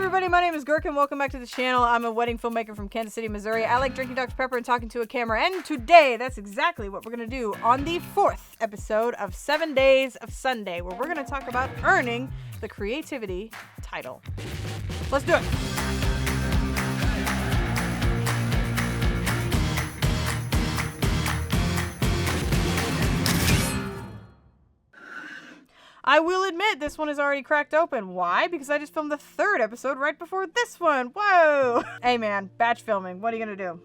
everybody, my name is Gherkin. Welcome back to the channel. I'm a wedding filmmaker from Kansas City, Missouri. I like drinking Dr. Pepper and talking to a camera, and today, that's exactly what we're going to do on the 4th episode of 7 Days of Sunday, where we're going to talk about earning the creativity title. Let's do it. I will admit this one is already cracked open. Why? Because I just filmed the 3rd episode right before this one. Whoa! Hey man, batch filming. What are you gonna do?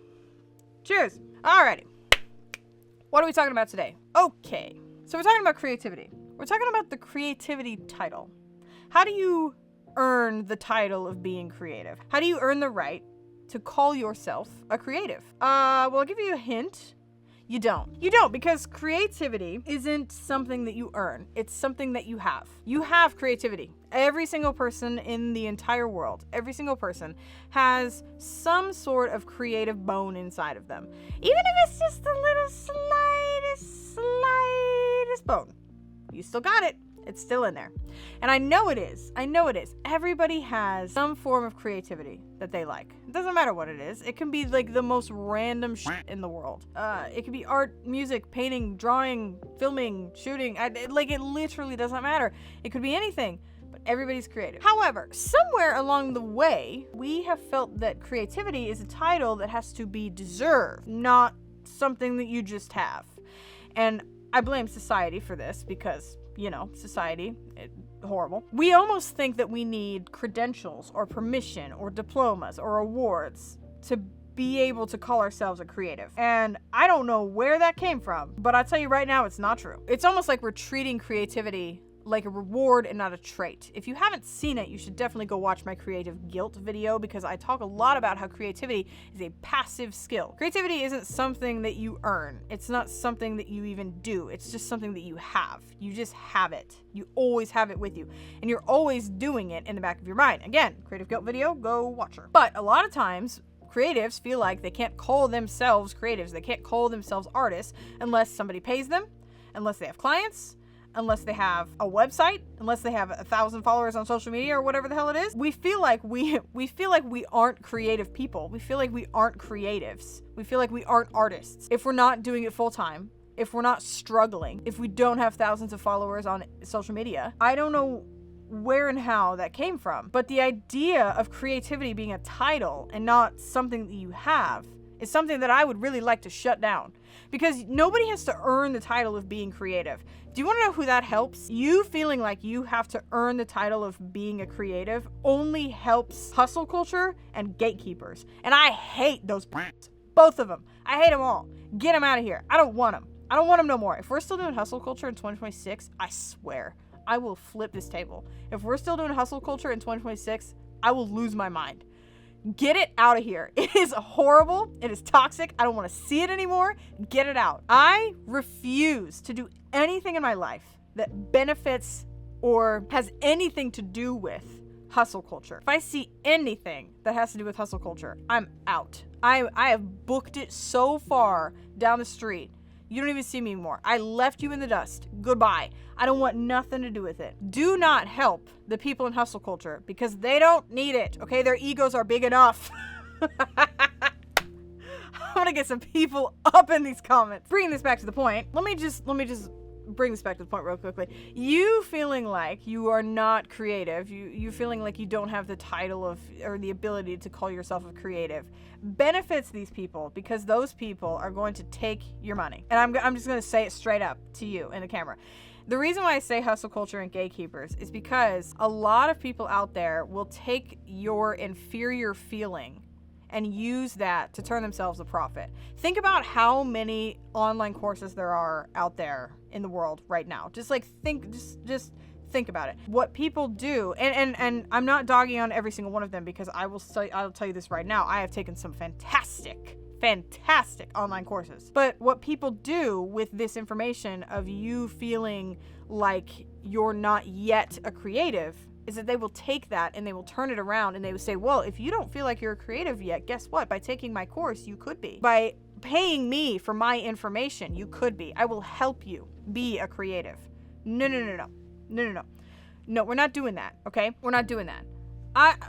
Cheers! Alrighty. What are we talking about today? Okay. So we're talking about creativity. We're talking about the creativity title. How do you earn the title of being creative? How do you earn the right to call yourself a creative? Well, I'll give you a hint. You don't. You don't, because creativity isn't something that you earn. It's something that you have. You have creativity. Every single person in the entire world, every single person has some sort of creative bone inside of them. Even if it's just the little slightest bone. You still got it. It's still in there. And I know it is. I know it is. Everybody has some form of creativity that they like. It doesn't matter what it is. It can be like the most random shit in the world. It can be art, music, painting, drawing, filming, shooting. It literally doesn't matter. It could be anything. But everybody's creative. However, somewhere along the way, we have felt that creativity is a title that has to be deserved, not something that you just have. And I blame society for this because, you know, society, horrible. We almost think that we need credentials or permission or diplomas or awards to be able to call ourselves a creative. And I don't know where that came from, but I'll tell you right now, it's not true. It's almost like we're treating creativity like a reward and not a trait. If you haven't seen it, you should definitely go watch my creative guilt video, because I talk a lot about how creativity is a passive skill. Creativity isn't something that you earn. It's not something that you even do. It's just something that you have. You just have it. You always have it with you. And you're always doing it in the back of your mind. Again, creative guilt video, go watch her. But a lot of times, creatives feel like they can't call themselves creatives. They can't call themselves artists unless somebody pays them, unless they have clients, unless they have a website, unless they have 1,000 followers on social media or whatever the hell it is. We feel like we aren't creative people. We feel like we aren't creatives. We feel like we aren't artists if we're not doing it full time, if we're not struggling, if we don't have thousands of followers on social media. I don't know where and how that came from, but the idea of creativity being a title and not something that you have is something that I would really like to shut down, because nobody has to earn the title of being creative. Do you want to know who that helps? You feeling like you have to earn the title of being a creative only helps hustle culture and gatekeepers. And I hate those both of them. I hate them all. Get them out of here. I don't want them. I don't want them no more. If we're still doing hustle culture in 2026, I swear, I will flip this table. If we're still doing hustle culture in 2026, I will lose my mind. Get it out of here. It is horrible. It is toxic. I don't want to see it anymore. Get it out. I refuse to do anything in my life that benefits or has anything to do with hustle culture. If I see anything that has to do with hustle culture, I'm out. I have booked it so far down the street. You don't even see me anymore. I left you in the dust. Goodbye. I don't want nothing to do with it. Do not help the people in hustle culture, because they don't need it, okay? Their egos are big enough. I'm gonna get some people up in these comments. Bringing this back to the point, let me just bring this back to the point real quickly. You feeling like you are not creative, you feeling like you don't have the title of or the ability to call yourself a creative, benefits these people, because those people are going to take your money. And I'm just going to say it straight up to you in the camera. The reason why I say hustle culture and gatekeepers is because a lot of people out there will take your inferior feeling and use that to turn themselves a profit. Think about how many online courses there are out there in the world right now. Just think about it. What people do, and I'm not dogging on every single one of them, because I'll tell you this right now. I have taken some fantastic online courses. But what people do with this information of you feeling like you're not yet a creative is that they will take that and they will turn it around and they will say, well, if you don't feel like you're a creative yet, guess what? By taking my course, you could be. By paying me for my information, you could be. I will help you be a creative. No, we're not doing that, okay? We're not doing that.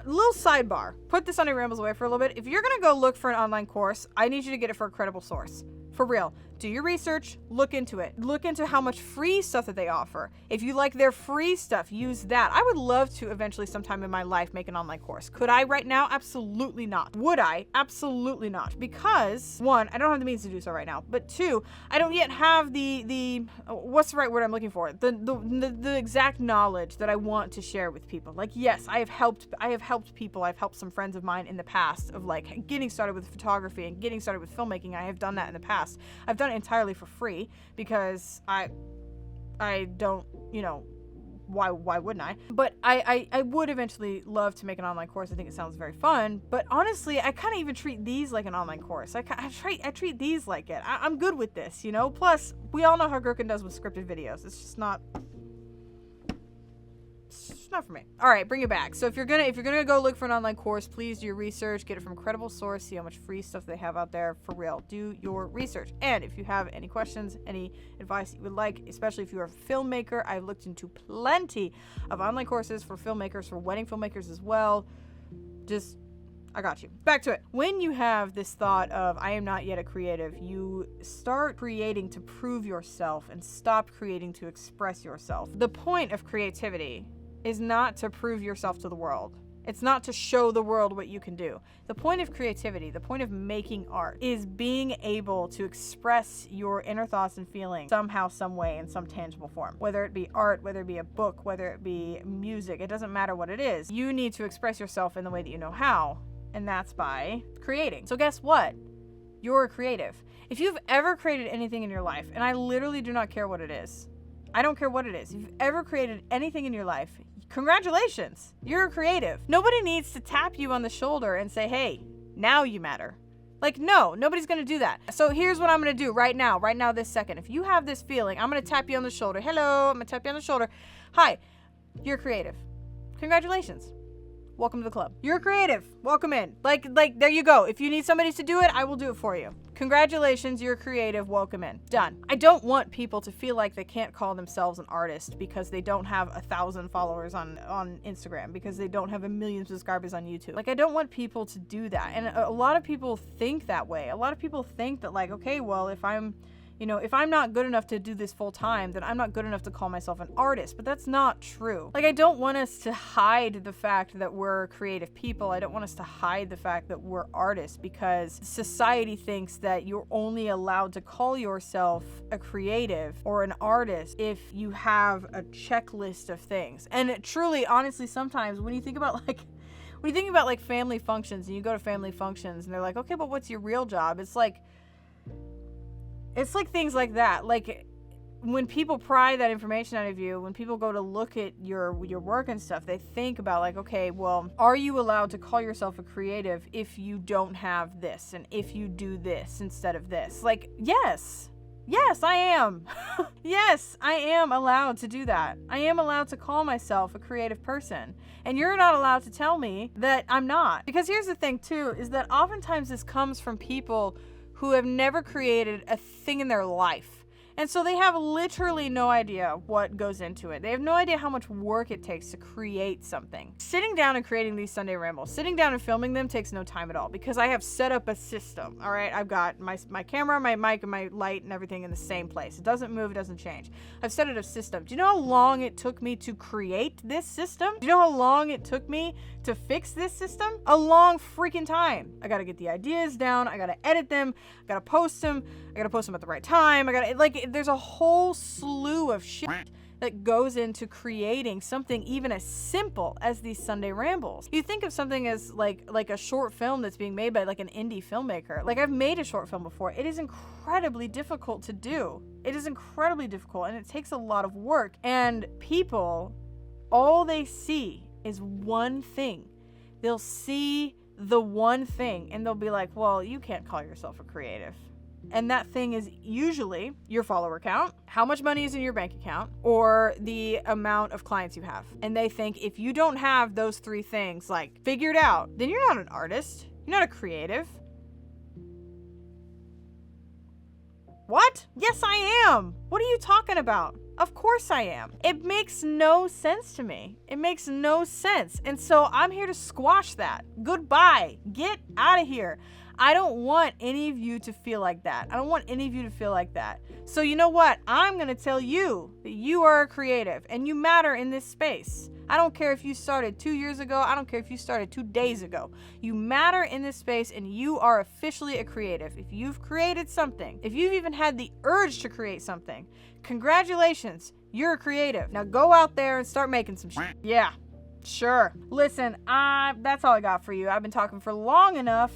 Little sidebar. Put the Sunday Rambles away for a little bit. If you're going to go look for an online course, I need you to get it for a credible source. For real. Do your research, look into it. Look into how much free stuff that they offer. If you like their free stuff, use that. I would love to eventually sometime in my life make an online course. Could I right now? Absolutely not. Would I? Absolutely not. Because, one, I don't have the means to do so right now. But two, I don't yet have the what's the right word I'm looking for? The exact knowledge that I want to share with people. Like, yes, I have helped people. I've helped some friends of mine in the past of like getting started with photography and getting started with filmmaking. I have done that in the past. I've done it entirely for free because I don't, why wouldn't I? But I would eventually love to make an online course. I think it sounds very fun. But honestly, I kind of even treat these like an online course. I treat these like it. I'm good with this, Plus, we all know how Gherkin does with scripted videos. It's just not for me. All right, bring it back. So if you're gonna go look for an online course, please do your research, get it from a credible source, see how much free stuff they have out there. For real, do your research. And if you have any questions, any advice that you would like, especially if you're a filmmaker, I've looked into plenty of online courses for filmmakers, for wedding filmmakers as well. I got you. Back to it. When you have this thought of, I am not yet a creative, you start creating to prove yourself and stop creating to express yourself. The point of creativity is not to prove yourself to the world. It's not to show the world what you can do. The point of creativity, the point of making art, is being able to express your inner thoughts and feelings somehow, some way, in some tangible form. Whether it be art, whether it be a book, whether it be music, it doesn't matter what it is. You need to express yourself in the way that you know how, and that's by creating. So guess what? You're a creative. If you've ever created anything in your life, and I literally do not care what it is, I don't care what it is. If you've ever created anything in your life, congratulations, you're a creative. Nobody needs to tap you on the shoulder and say, hey, now you matter. Like, no, nobody's gonna do that. So here's what I'm gonna do right now, this second. If you have this feeling, I'm gonna tap you on the shoulder. Hello, I'm gonna tap you on the shoulder. Hi, you're creative. Congratulations. Welcome to the club. You're creative. Welcome in. Like, there you go. If you need somebody to do it, I will do it for you. Congratulations, you're creative. Welcome in. Done. I don't want people to feel like they can't call themselves an artist because they don't have 1,000 followers on Instagram, because they don't have 1 million subscribers on YouTube. Like, I don't want people to do that. And a lot of people think that way. A lot of people think that, like, okay, well, if I'm not good enough to do this full time, then I'm not good enough to call myself an artist. But that's not true. Like, I don't want us to hide the fact that we're creative people. I don't want us to hide the fact that we're artists, because society thinks that you're only allowed to call yourself a creative or an artist if you have a checklist of things. And it truly, honestly, sometimes when you think about like family functions, and you go to family functions and they're like, okay, but what's your real job? It's like things like that. Like, when people pry that information out of you, when people go to look at your work and stuff, they think about, like, okay, well, are you allowed to call yourself a creative if you don't have this, and if you do this instead of this? Like, yes, I am. Yes, I am allowed to do that. I am allowed to call myself a creative person. And you're not allowed to tell me that I'm not. Because here's the thing, too, is that oftentimes this comes from people who have never created a thing in their life. And so they have literally no idea what goes into it. They have no idea how much work it takes to create something. Sitting down and creating these Sunday Rambles, sitting down and filming them takes no time at all, because I have set up a system, all right? I've got my camera, my mic, and my light and everything in the same place. It doesn't move, it doesn't change. I've set it a system. Do you know how long it took me to create this system? Do you know how long it took me to fix this system? A long freaking time. I gotta get the ideas down, I gotta edit them, I gotta post them at the right time, there's a whole slew of shit that goes into creating something even as simple as these Sunday Rambles. You think of something as like a short film that's being made by like an indie filmmaker. Like, I've made a short film before. It is incredibly difficult to do. It is incredibly difficult, and it takes a lot of work. And people, all they see is one thing. They'll see the one thing and they'll be like, well, you can't call yourself a creative. And that thing is usually your follower count, how much money is in your bank account, or the amount of clients you have. And they think if you don't have those three things like figured out, then you're not an artist. You're not a creative. What? Yes, I am. What are you talking about? Of course I am. It makes no sense to me. It makes no sense. And so I'm here to squash that. Goodbye. Get out of here. I don't want any of you to feel like that. I don't want any of you to feel like that. So you know what? I'm going to tell you that you are a creative and you matter in this space. I don't care if you started 2 years ago. I don't care if you started 2 days ago. You matter in this space and you are officially a creative. If you've created something, if you've even had the urge to create something, congratulations, you're a creative. Now go out there and start making some shit. Yeah. Sure. Listen, that's all I got for you. I've been talking for long enough.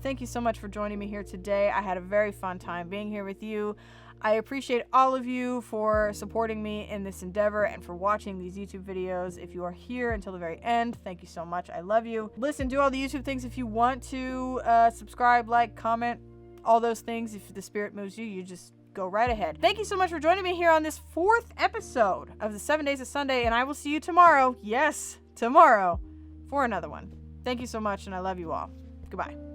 Thank you so much for joining me here today. I had a very fun time being here with you. I appreciate all of you for supporting me in this endeavor and for watching these YouTube videos. If you are here until the very end, thank you so much. I love you. Listen, do all the YouTube things if you want to. Subscribe, like, comment, all those things. If the spirit moves you, you just go right ahead. Thank you so much for joining me here on this 4th episode of the 7 Days of Sunday, and I will see you tomorrow. Yes, tomorrow for another one. Thank you so much, and I love you all. Goodbye.